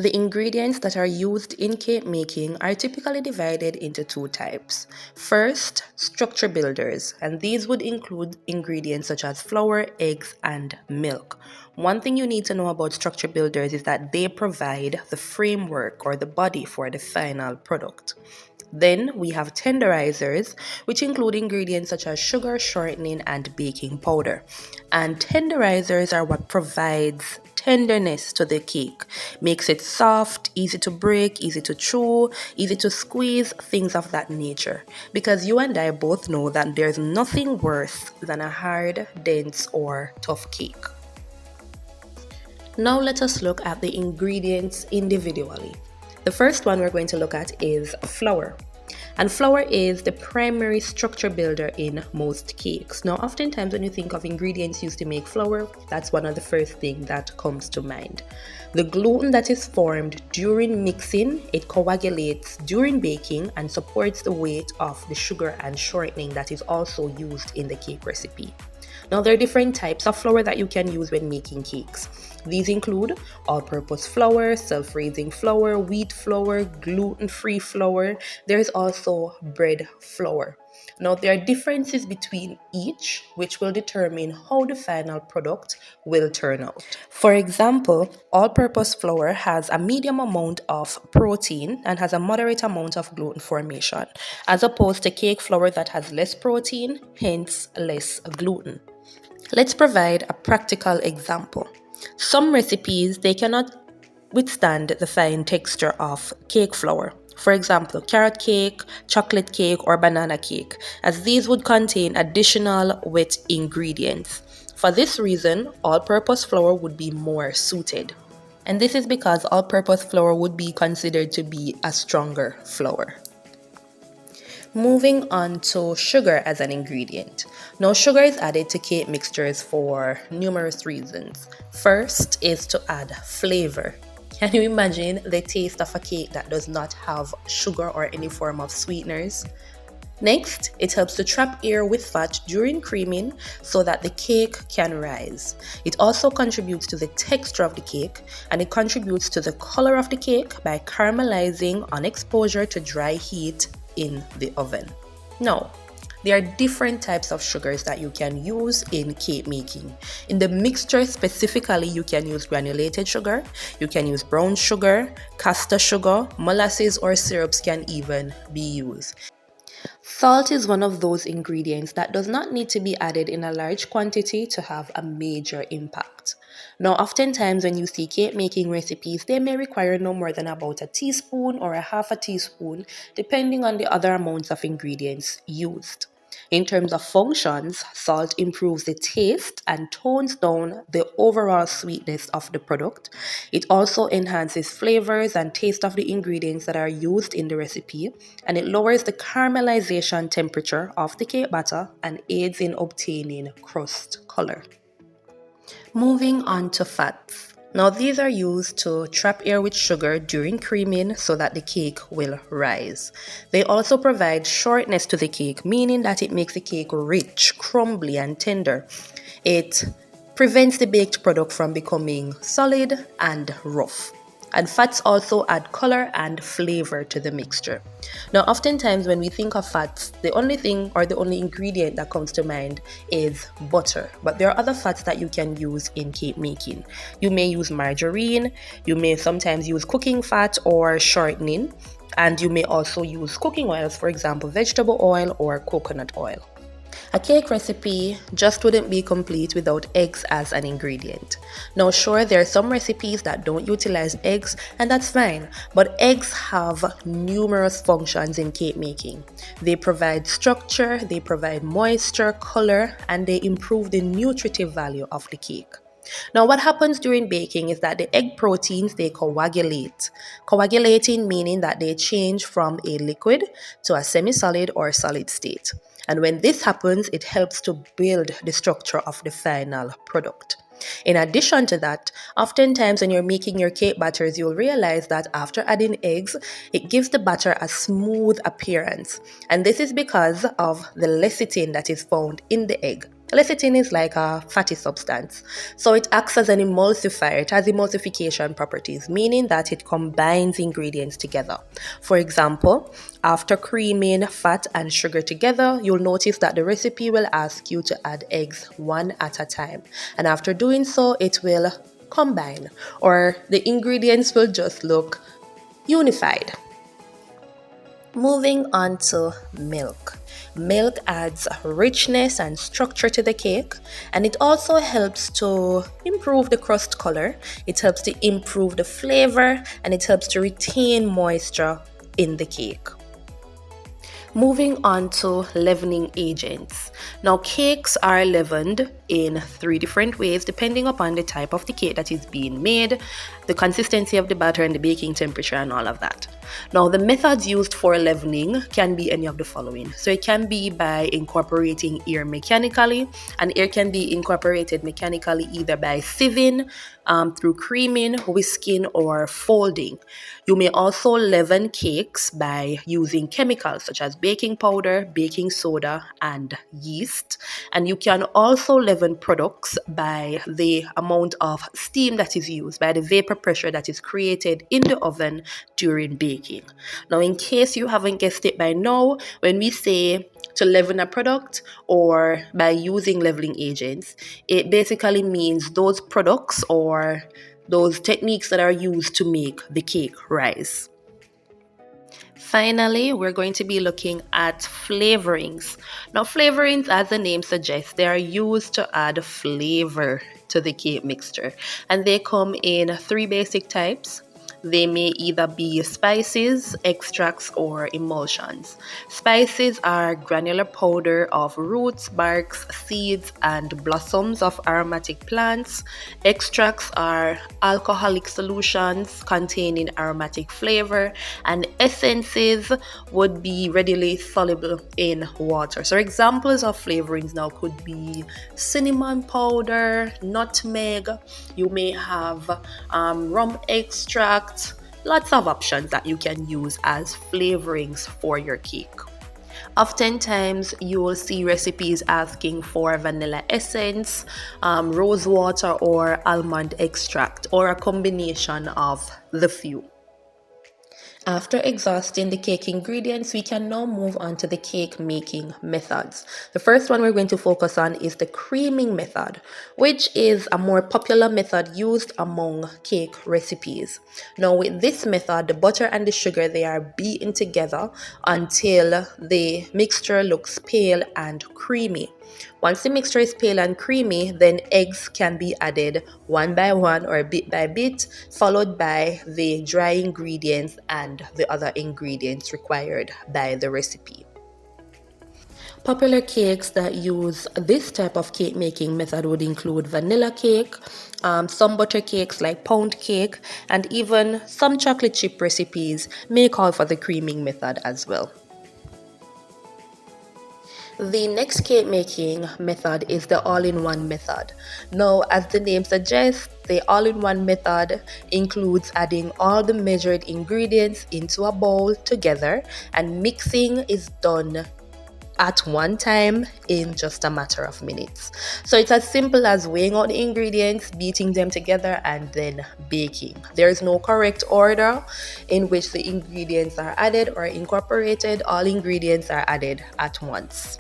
The ingredients that are used in cake making are typically divided into two types. First, structure builders, and these would include ingredients such as flour, eggs, and milk. One thing you need to know about structure builders is that they provide the framework or the body for the final product. Then we have tenderizers, which include ingredients such as sugar, shortening, and baking powder. And tenderizers are what provides tenderness to the cake, makes it soft, easy to break, easy to chew, easy to squeeze, things of that nature. Because you and I both know that there's nothing worse than a hard, dense, or tough cake. Now let us look at the ingredients individually. The first one we're going to look at is flour. And flour is the primary structure builder in most cakes. Now, oftentimes when you think of ingredients used to make flour, that's one of the first things that comes to mind. The gluten that is formed during mixing, it coagulates during baking and supports the weight of the sugar and shortening that is also used in the cake recipe. Now, there are different types of flour that you can use when making cakes. These include all-purpose flour, self-raising flour, wheat flour, gluten-free flour. There is also bread flour. Now, there are differences between each, which will determine how the final product will turn out. For example, all-purpose flour has a medium amount of protein and has a moderate amount of gluten formation, as opposed to cake flour that has less protein, hence less gluten. Let's provide a practical example. Some recipes, they cannot withstand the fine texture of cake flour. For example, carrot cake, chocolate cake, or banana cake, as these would contain additional wet ingredients. For this reason, all-purpose flour would be more suited. And this is because all-purpose flour would be considered to be a stronger flour. Moving on to sugar as an ingredient. Now, sugar is added to cake mixtures for numerous reasons. First is to add flavor. Can you imagine the taste of a cake that does not have sugar or any form of sweeteners? Next, it helps to trap air with fat during creaming so that the cake can rise. It also contributes to the texture of the cake, and it contributes to the color of the cake by caramelizing on exposure to dry heat in the oven. Now, there are different types of sugars that you can use in cake making. In the mixture specifically, you can use granulated sugar, you can use brown sugar, caster sugar, molasses or syrups can even be used. Salt is one of those ingredients that does not need to be added in a large quantity to have a major impact. Now, oftentimes when you see cake making recipes, they may require no more than about a teaspoon or a half a teaspoon, depending on the other amounts of ingredients used. In terms of functions, salt improves the taste and tones down the overall sweetness of the product. It also enhances flavors and taste of the ingredients that are used in the recipe, and it lowers the caramelization temperature of the cake batter and aids in obtaining crust color. Moving on to fats. Now, these are used to trap air with sugar during creaming so that the cake will rise. They also provide shortness to the cake, meaning that it makes the cake rich, crumbly, and tender. It prevents the baked product from becoming solid and rough. And fats also add color and flavor to the mixture. Now, oftentimes when we think of fats, the only thing or the only ingredient that comes to mind is butter. But there are other fats that you can use in cake making. You may use margarine, you may sometimes use cooking fat or shortening, and you may also use cooking oils, for example, vegetable oil or coconut oil. A cake recipe just wouldn't be complete without eggs as an ingredient. Now, sure, there are some recipes that don't utilize eggs, and that's fine, but eggs have numerous functions in cake making. They provide structure, they provide moisture, color, and they improve the nutritive value of the cake. Now, what happens during baking is that the egg proteins, they coagulate. Coagulating meaning that they change from a liquid to a semi-solid or solid state. And when this happens, it helps to build the structure of the final product. In addition to that, oftentimes when you're making your cake batters, you'll realize that after adding eggs, it gives the batter a smooth appearance. And this is because of the lecithin that is found in the egg. Lecithin is like a fatty substance, so it acts as an emulsifier. It has emulsification properties, meaning that it combines ingredients together. For example, after creaming fat and sugar together, you'll notice that the recipe will ask you to add eggs one at a time. And after doing so, it will combine, or the ingredients will just look unified. Moving on to milk. Milk adds richness and structure to the cake, and it also helps to improve the crust color, it helps to improve the flavor, and it helps to retain moisture in the cake. Moving on to leavening agents. Now, cakes are leavened in 3 different ways depending upon the type of the cake that is being made, the consistency of the batter, and the baking temperature, and all of that. Now, the methods used for leavening can be any of the following. So it can be by incorporating air mechanically, and air can be incorporated mechanically either by sieving, through creaming, whisking, or folding. You may also leaven cakes by using chemicals such as baking powder, baking soda, and yeast. And you can also leaven products by the amount of steam that is used, by the vapor pressure that is created in the oven during baking. Now, in case you haven't guessed it by now, when we say to leaven a product or by using leavening agents, it basically means those products or those techniques that are used to make the cake rise. Finally, we're going to be looking at flavorings. Now, flavorings, as the name suggests, they are used to add flavor to the cake mixture, and they come in 3 basic types. They may either be spices, extracts, or emulsions. Spices are granular powder of roots, barks, seeds, and blossoms of aromatic plants. Extracts are alcoholic solutions containing aromatic flavor, and essences would be readily soluble in water. So examples of flavorings now could be cinnamon powder, nutmeg. You may have rum extract. Lots of options that you can use as flavorings for your cake. Oftentimes, you will see recipes asking for vanilla essence, rose water, or almond extract, or a combination of the few. After exhausting the cake ingredients, we can now move on to the cake making methods. The first one we're going to focus on is the creaming method, which is a more popular method used among cake recipes. Now, with this method, the butter and the sugar, they are beaten together until the mixture looks pale and creamy. Once the mixture is pale and creamy, then eggs can be added one by one or bit by bit, followed by the dry ingredients and the other ingredients required by the recipe. Popular cakes that use this type of cake making method would include vanilla cake, some butter cakes like pound cake, and even some chocolate chip recipes may call for the creaming method as well. The next cake making method is the all-in-one method. Now, as the name suggests, the all-in-one method includes adding all the measured ingredients into a bowl together, and mixing is done at one time in just a matter of minutes. So it's as simple as weighing out the ingredients, beating them together, and then baking. There is no correct order in which the ingredients are added or incorporated. All ingredients are added at once.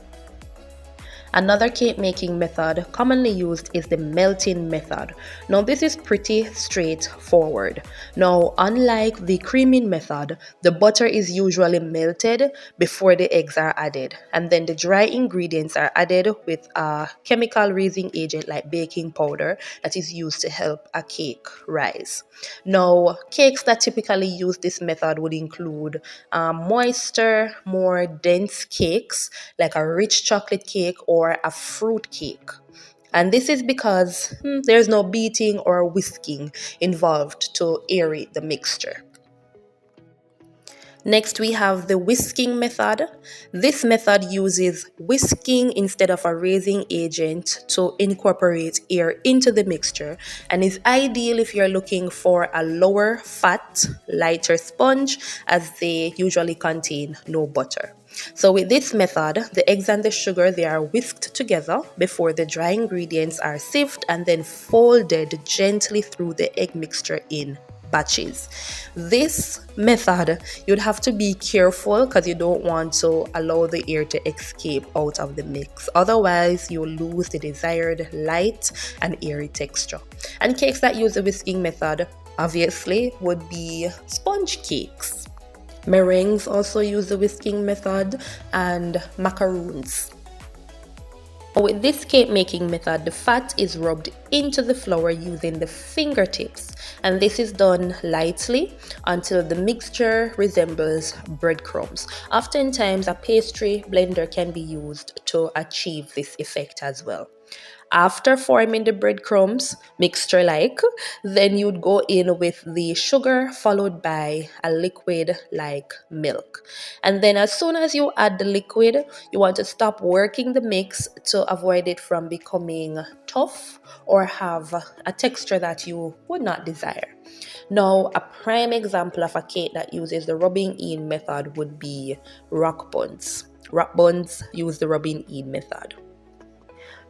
Another cake making method commonly used is the melting method. Now, this is pretty straightforward. Now, unlike the creaming method, the butter is usually melted before the eggs are added, and then the dry ingredients are added with a chemical raising agent like baking powder that is used to help a cake rise. Now, cakes that typically use this method would include moister, more dense cakes like a rich chocolate cake or a fruit cake. And this is because there's no beating or whisking involved to aerate the mixture. Next, we have the whisking method. This method uses whisking instead of a raising agent to incorporate air into the mixture, and is ideal if you're looking for a lower fat, lighter sponge, as they usually contain no butter. So with this method, the eggs and the sugar, they are whisked together before the dry ingredients are sieved and then folded gently through the egg mixture in batches. This method, you'd have to be careful because you don't want to allow the air to escape out of the mix. Otherwise, you'll lose the desired light and airy texture. And cakes that use the whisking method, obviously, would be sponge cakes. Meringues also use the whisking method, and macaroons. With this cake making method, the fat is rubbed into the flour using the fingertips, and this is done lightly until the mixture resembles breadcrumbs. Oftentimes, a pastry blender can be used to achieve this effect as well. After forming the breadcrumbs mixture then you'd go in with the sugar followed by a liquid like milk. And then as soon as you add the liquid, you want to stop working the mix to avoid it from becoming tough or have a texture that you would not desire. Now, a prime example of a cake that uses the rubbing in method would be rock buns. Rock buns use the rubbing in method.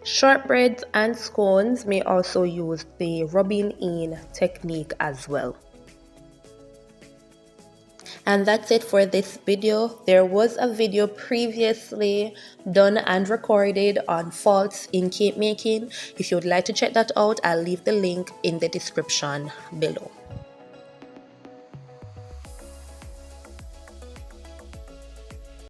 Shortbreads and scones may also use the rubbing in technique as well. And that's it for this video. There was a video previously done and recorded on faults in cake making. If you would like to check that out, I'll leave the link in the description below.